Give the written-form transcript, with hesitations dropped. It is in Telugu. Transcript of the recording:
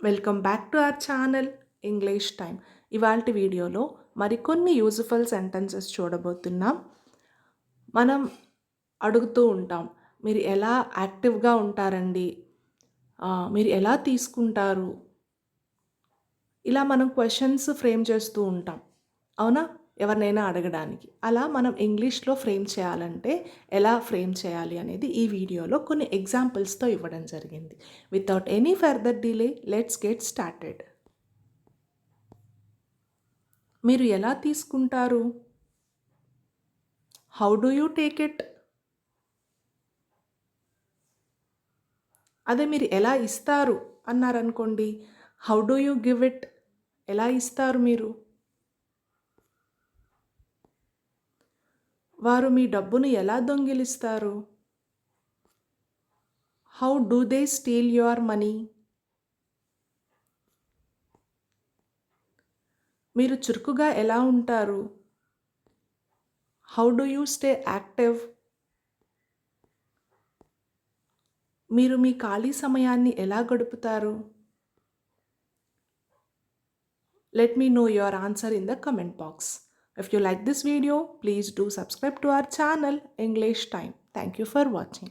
Welcome back to our channel English time. ఇవాల్టి వీడియోలో మరికొన్ని యూజ్ఫుల్ సెంటెన్సెస్ చూడబోతున్నాం. మనం అడుగుతూ ఉంటాం, మీరు ఎలా యాక్టివ్గా ఉంటారండి, మీరు ఎలా తీసుకుంటారు, ఇలా మనం క్వశ్చన్స్ ఫ్రేమ్ చేస్తూ ఉంటాం, అవునా? ఎవరినైనా అడగడానికి. అలా మనం ఇంగ్లీష్లో ఫ్రేమ్ చేయాలంటే ఎలా ఫ్రేమ్ చేయాలి అనేది ఈ వీడియోలో కొన్ని ఎగ్జాంపుల్స్తో ఇవ్వడం జరిగింది. Without any further delay let's get started. మీరు ఎలా తీసుకుంటారు? How do you take it? అదే మీరు ఎలా ఇస్తారు అన్నారనుకోండి, how do you give it? ఎలా ఇస్తారు మీరు? వారు మీ డబ్బును ఎలా దొంగిలిస్తారు? How do they steal your money? మీరు చురుకుగా ఎలా ఉంటారు? How do you stay active? మీరు మీ ఖాళీ సమయాన్ని ఎలా గడుపుతారు? Let me know your answer in the comment box. If you like this video, please do subscribe to our channel English Time. Thank you for watching.